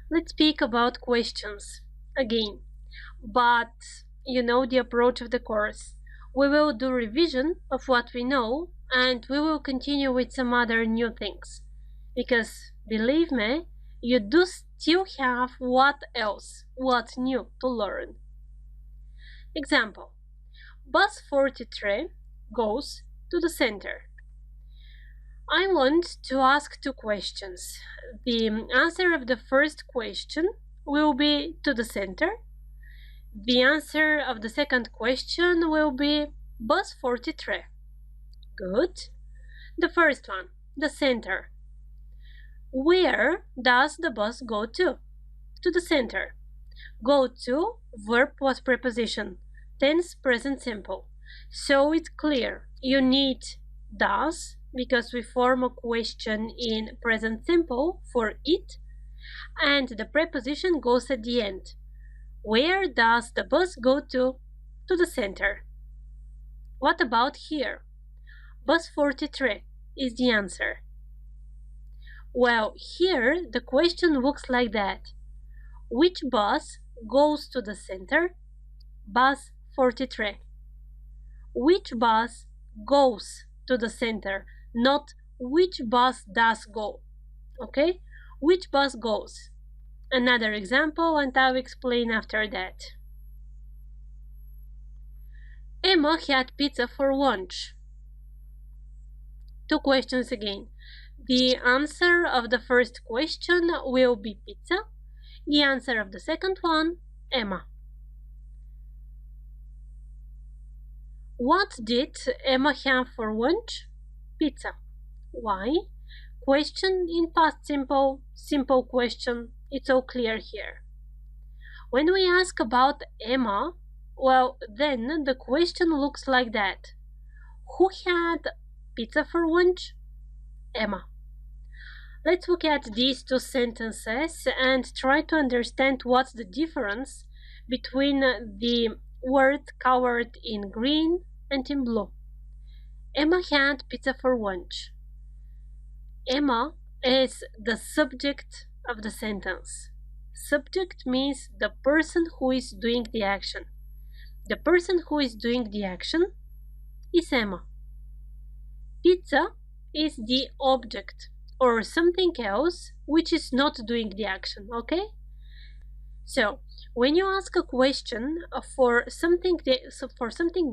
Let's speak about questions again, but you know the approach of the course. We will do revision of what we know and we will continue with some other new things. Because believe me, you do still have what's new to learn. Example: bus 43 goes to the center. I want to ask two questions. The answer of the first question will be to the center. The answer of the second question will be bus 43. Good. The first one, the center. Where does the bus go to? To the center. Go to, verb plus preposition, tense present simple. So it's clear you need does because we form a question in present simple for it, and the preposition goes at the end. Where does the bus go to? To the center. What about here? Bus 43 is the answer. Well, here the question looks like that. Which bus goes to the center? Bus 43. Which bus goes to the center? Not which bus does go. Okay? Which bus goes? Another example, and I'll explain after that. Emma had pizza for lunch. Two questions again. The answer of the first question will be pizza. The answer of the second one, Emma. What did Emma have for lunch? Pizza. Why? Question in past simple, simple question. It's all clear here. When we ask about Emma, well, then the question looks like that. Who had pizza for lunch? Emma. Let's look at these two sentences and try to understand what's the difference between the word colored in green and in blue. Emma had pizza for lunch. Emma is the subject of the sentence. Subject means the person who is doing the action. The person who is doing the action is Emma. Pizza is the object or something else which is not doing the action, okay? So, when you ask a question for something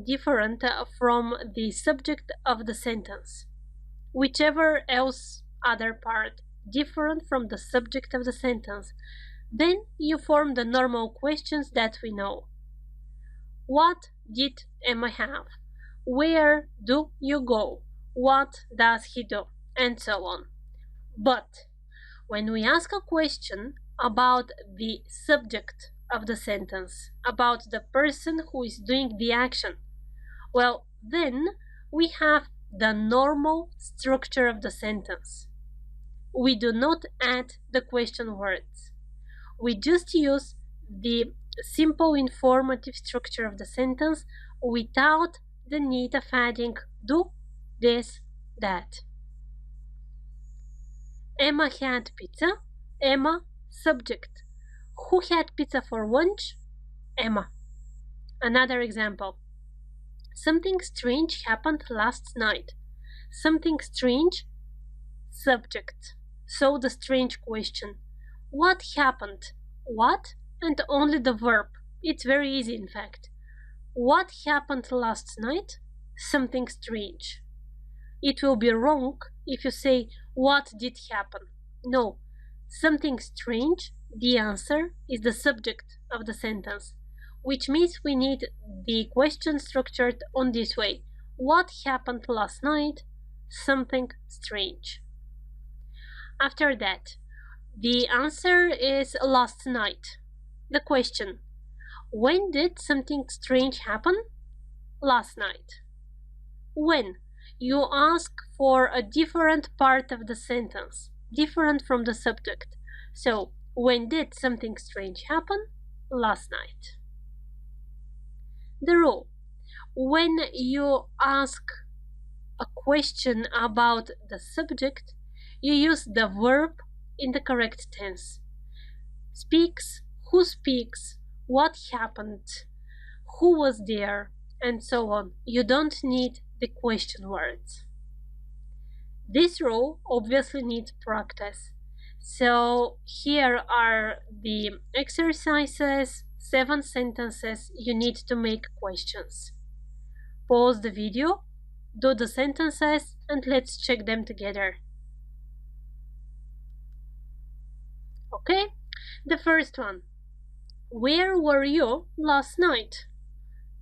different from the subject of the sentence, whichever else other part different from the subject of the sentence, then you form the normal questions that we know. What did Emma have? Where do you go? What does he do? And so on. But when we ask a question about the subject of the sentence, about the person who is doing the action, well, then we have the normal structure of the sentence. We do not add the question words. We just use the simple informative structure of the sentence without the need of adding do, this, that. Emma had pizza. Emma, subject. Who had pizza for lunch? Emma. Another example. Something strange happened last night. Something strange, subject. So the strange question. What happened? What? And only the verb. It's very easy, in fact. What happened last night? Something strange. It will be wrong if you say, what did happen? No. Something strange, the answer, is the subject of the sentence, which means we need the question structured on this way. What happened last night? Something strange. After that, the answer is last night. The question, when did something strange happen? Last night. When? You ask for a different part of the sentence, different from the subject. So, when did something strange happen? Last night. The rule. When you ask a question about the subject, you use the verb in the correct tense. speaks, who speaks, what happened, who was there, and so on. You don't need the question words. This row obviously needs practice. So here are the exercises, 7 sentences you need to make questions. Pause the video, do the sentences, and let's check them together. Okay, the first one. Where were you last night?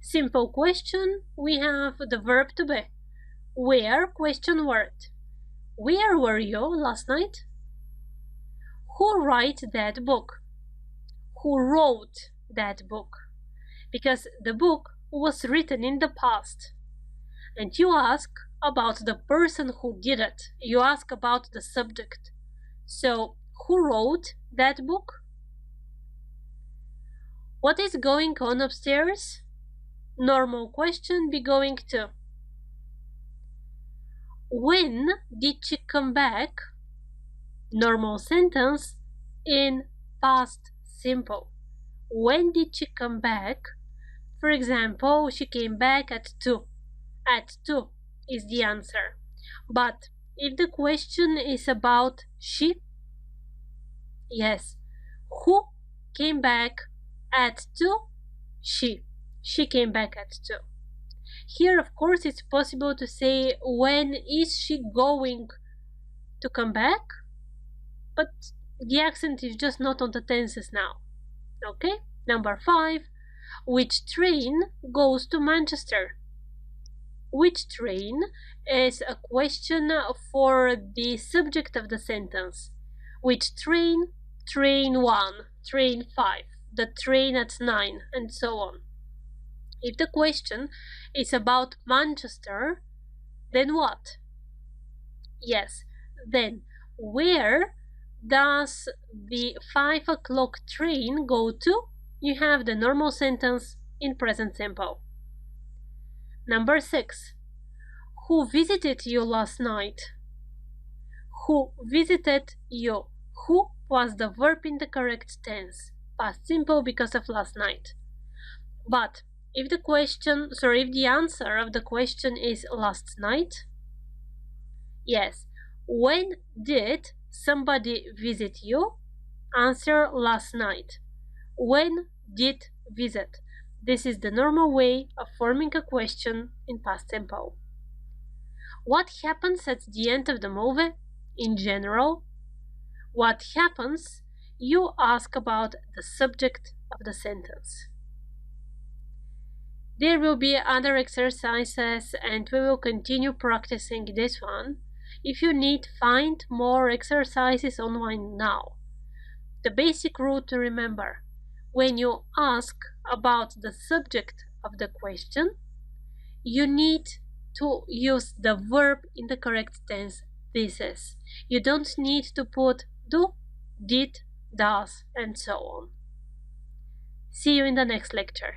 Simple question, we have the verb to be. Where, question word. Where were you last night? Who wrote that book? Who wrote that book? Because the book was written in the past. And you ask about the person who did it. You ask about the subject. So, who wrote that book? What is going on upstairs? Normal question be going to. When did she come back? Normal sentence in past simple. When did she come back? For example, she came back at 2. At 2 is the answer. But if the question is about she, yes, who came back at 2? She. She came back at 2. Here, of course, it's possible to say when is she going to come back? But the accent is just not on the tenses now. Okay? Number 5. Which train goes to Manchester? Which train is a question for the subject of the sentence. Which train? Train 1, train 5, the train at 9, and so on. If the question is about Manchester, then what? Yes, then where does the 5 o'clock train go to? You have the normal sentence in present simple. Number 6. Who visited you last night? Who visited you? Who was the verb in the correct tense. Past simple because of last night. But if the answer of the question is last night, yes. When did somebody visit you? Answer last night. When did visit? This is the normal way of forming a question in past simple. What happens at the end of the movie? In general. What happens? You ask about the subject of the sentence. There will be other exercises and we will continue practicing this one. If you need, find more exercises online now. The basic rule to remember: when you ask about the subject of the question, you need to use the verb in the correct tense. This is. You don't need to put do, did, does, and so on. See you in the next lecture.